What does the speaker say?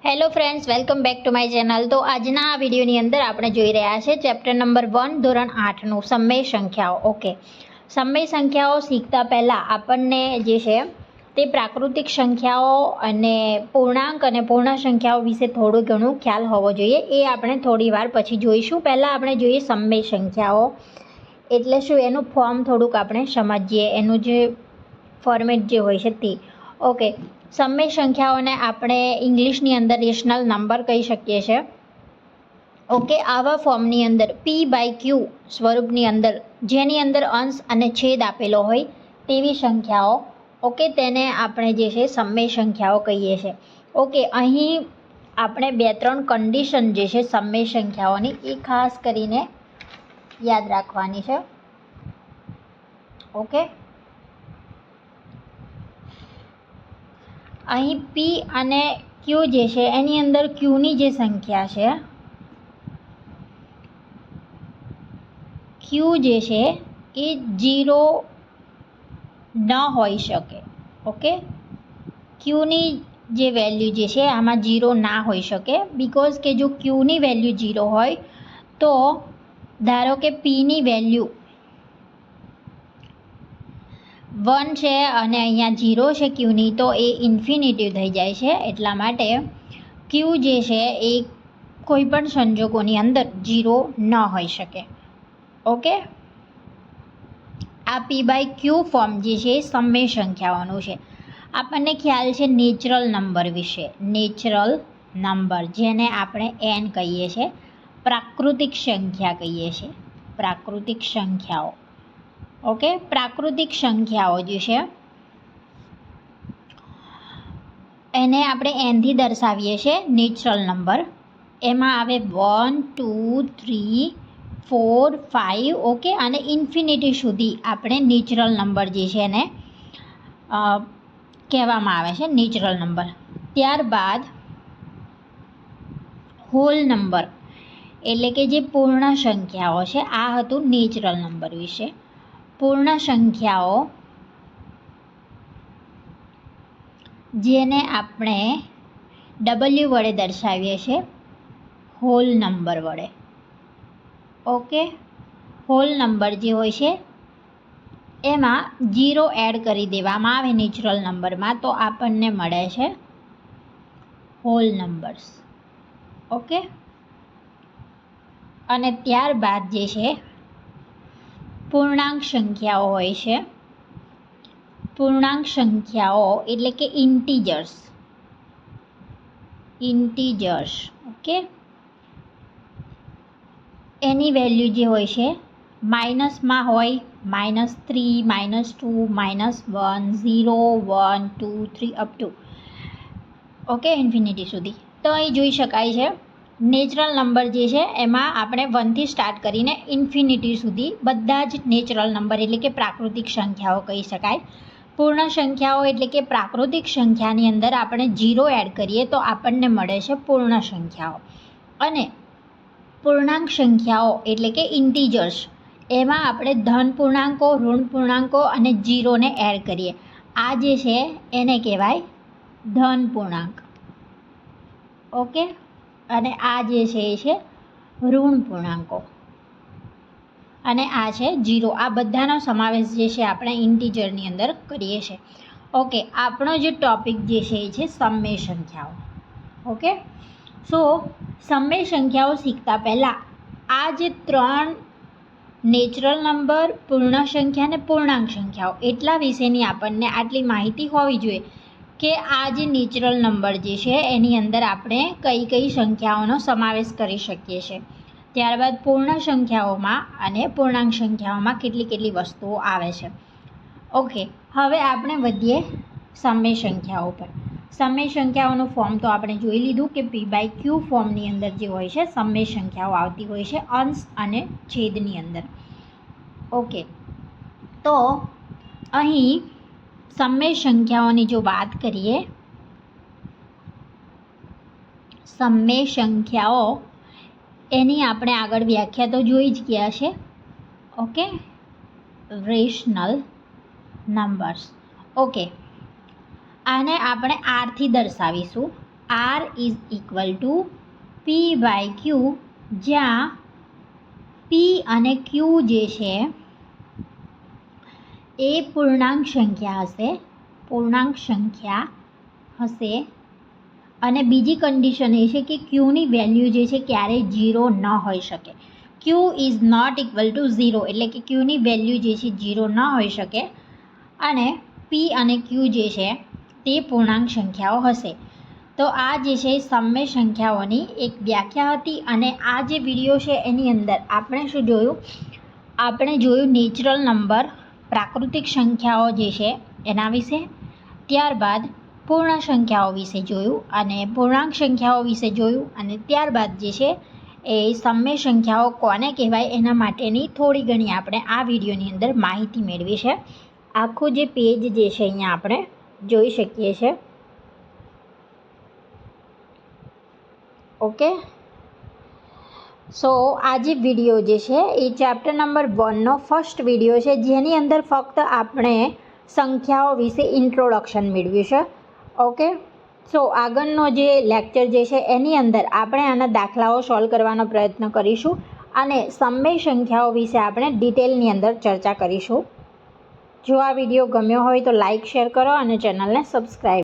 Hello friends, welcome back to my channel. તો આજના આ વિડીયોની અંદર આપણે જોઈ રહ્યા છે ચેપ્ટર નંબર 1 ધોરણ 8નું સમય સંખ્યાઓ. ઓકે, સમય સંખ્યાઓ શીખતા પહેલાં આપણને જે છે તે પ્રાકૃતિક સંખ્યાઓ અને પૂર્ણાંક અને પૂર્ણ સંખ્યાઓ વિશે થોડું ઘણું ખ્યાલ હોવો જોઈએ. એ આપણે થોડી વાર પછી જોઈશું. પહેલાં આપણે જોઈએ સમય સંખ્યાઓ એટલે શું, એનું ફોર્મ થોડુંક આપણે સમજીએ, એનું જે ફોર્મેટ જે હોય છે તે. ઓકે, સમય સંખ્યાઓને આપણે ઇંગ્લિશની અંદર રેશનલ નંબર કહી શકીએ છીએ. ઓકે, આવા ફોર્મની અંદર P/Q સ્વરૂપની અંદર જેની અંદર અંશ અને છેદ આપેલો હોય તેવી સંખ્યાઓ, ઓકે, તેને આપણે જે છે સમય સંખ્યાઓ કહીએ છીએ. ઓકે, અહીં આપણે 2-3 કન્ડિશન જે છે સમય સંખ્યાઓની એ ખાસ કરીને યાદ રાખવાની છે. ઓકે, અહીં P અને Q જે છે એની અંદર Qની જે સંખ્યા છે, Q જે છે એ 0 ન હોઈ શકે. ઓકે, Qની જે વેલ્યુ જે છે આમાં 0 ના હોઈ શકે, બિકોઝ કે જો Qની વેલ્યુ 0 હોય તો ધારો કે Pની વેલ્યુ 1 છે અને અહીંયા 0 છે Qની, તો એ ઇન્ફિનિટિવ થઈ જાય છે. એટલા માટે Q જે છે એ કોઈ પણ સંજોગોની અંદર 0 ન હોઈ શકે. ઓકે, આ P/Q ફોર્મ જે છે એ સમય સંખ્યાઓનું છે. આપણને ખ્યાલ છે નેચરલ નંબર વિશે. નેચરલ નંબર જેને આપણે n કહીએ છીએ, પ્રાકૃતિક સંખ્યા કહીએ છીએ, પ્રાકૃતિક સંખ્યાઓ. ઓકે, પ્રાકૃતિક સંખ્યાઓ જે છે એને આપણે n થી દર્શાવીએ છીએ નેચરલ નંબર. એમાં આવે 1, 2, 3, 4, 5. ઓકે, અને ઇન્ફિનિટી સુધી આપણે નેચરલ નંબર જે છે એને કહેવામાં આવે છે નેચરલ નંબર. ત્યારબાદ હોલ નંબર એટલે કે જે પૂર્ણ સંખ્યાઓ છે. આ હતું નેચરલ નંબર વિશે. પૂર્ણ સંખ્યાઓ જેને આપણે W વડે દર્શાવીએ છીએ, હોલ નંબર વડે. ઓકે, હોલ નંબર જે હોય છે એમાં 0 એડ કરી દેવામાં આવે નેચરલ નંબરમાં તો આપણને મળે છે હોલ નંબર્સ. ઓકે, અને ત્યારબાદ જે છે પૂર્ણાંક સંખ્યાઓ હોય છે. પૂર્ણાંક સંખ્યાઓ એટલે કે ઇન્ટીજર્સ. ઇન્ટીજર્સ, ઓકે, એની વેલ્યુ જે હોય છે માઇનસમાં હોય, -3, -2, -1, 0, 1, 2, 3 અપ ટુ ઓકે ઇન્ફિનિટી સુધી. તો અહીં જોઈ શકાય છે નેચરલ નંબર જે છે એમાં આપણે 1 થી સ્ટાર્ટ કરીને ઇન્ફિનિટી સુધી બધા જ નેચરલ નંબર એટલે કે પ્રાકૃતિક સંખ્યાઓ કહી શકાય. પૂર્ણ સંખ્યાઓ એટલે કે પ્રાકૃતિક સંખ્યાની અંદર આપણે 0 એડ કરીએ તો આપણને મળે છે પૂર્ણ સંખ્યાઓ. અને પૂર્ણાંક સંખ્યાઓ એટલે કે ઇન્ટીજર્સ, એમાં આપણે ધન પૂર્ણાંકો, ઋણ પૂર્ણાંકો અને 0ને એડ કરીએ. આ જે છે એને કહેવાય ધન પૂર્ણાંક. ઓકે, અને આ જે છે એ છે ઋણ પૂર્ણાંકો, અને આ છે 0. આ બધાનો સમાવેશ જે છે આપણે ઇન્ટીજરની અંદર કરીએ છીએ. ઓકે, આપણો જે ટોપિક જે છે એ છે સમય સંખ્યાઓ. ઓકે, સો સમય સંખ્યાઓ શીખતા પહેલાં આ જે 3 નેચરલ નંબર, પૂર્ણ સંખ્યા અને પૂર્ણાંક સંખ્યાઓ એટલા વિશેની આપણને આટલી માહિતી હોવી જોઈએ કે આ જે નેચરલ નંબર જે છે એની અંદર આપણે કઈ કઈ સંખ્યાઓનો સમાવેશ કરી શકીએ છીએ. ત્યારબાદ પૂર્ણ સંખ્યાઓમાં અને પૂર્ણાંક સંખ્યાઓમાં કેટલી કેટલી વસ્તુઓ આવે છે. ઓકે, હવે આપણે વધીએ સમય સંખ્યાઓ પર. સમય સંખ્યાઓનું ફોર્મ તો આપણે જોઈ લીધું કે P/Q ફોર્મની અંદર જે હોય છે સમય સંખ્યાઓ આવતી હોય છે અંશ અને છેદની અંદર. ઓકે, તો અહીં સમય સંખ્યાઓની જો વાત કરીએ, સમય સંખ્યાઓ એની આપણે આગળ વ્યાખ્યા તો જોઈ જ ગયા છે. Okay, rational numbers. ઓકે, આને આપણે R થી દર્શાવીશું. R is equal to P by Q, જ્યાં પી અને ક્યુ જે છે એ પૂર્ણાંક સંખ્યા હશે અને બીજી કન્ડિશન એ છે કે ક્યુની વેલ્યુ જે છે ક્યારેય 0 ન હોઈ શકે. ક્યુ ઇઝ નોટ ઇક્વલ ટુ 0, એટલે કે ક્યુની વેલ્યુ જે છે 0 ન હોઈ શકે અને પી અને ક્યુ જે છે તે પૂર્ણાંક સંખ્યાઓ હશે. તો આ જે છે સમય સંખ્યાઓની એક વ્યાખ્યા હતી. અને આ જે વિડીયો છે એની અંદર આપણે શું જોયું? આપણે જોયું નેચરલ નંબર, પ્રાકૃતિક સંખ્યાઓ જે છે એના વિશે, ત્યારબાદ પૂર્ણ સંખ્યાઓ વિશે જોયું અને પૂર્ણાંક સંખ્યાઓ વિશે જોયું, અને ત્યારબાદ જે છે એ સમય સંખ્યાઓ કોને કહેવાય એના માટેની થોડી ઘણી આપણે આ વિડીયોની અંદર માહિતી મેળવી છે. આખું જે પેજ જે છે અહીંયા આપણે જોઈ શકીએ છીએ. ઓકે, સો આ જે વિડીયો જે છે એ ચેપ્ટર નંબર 1નો ફર્સ્ટ વિડીયો છે, જેની અંદર ફક્ત આપણે સંખ્યાઓ વિશે ઇન્ટ્રોડક્શન મેળવ્યું છે. ઓકે, સો આગળનો જે લેક્ચર જે છે એની અંદર આપણે આના દાખલાઓ સોલ્વ કરવાનો પ્રયત્ન કરીશું અને સમય સંખ્યાઓ વિશે આપણે ડિટેલની અંદર ચર્ચા કરીશું. જો આ વિડીયો ગમ્યો હોય તો લાઇક, શેર કરો અને ચેનલને સબસ્ક્રાઈબ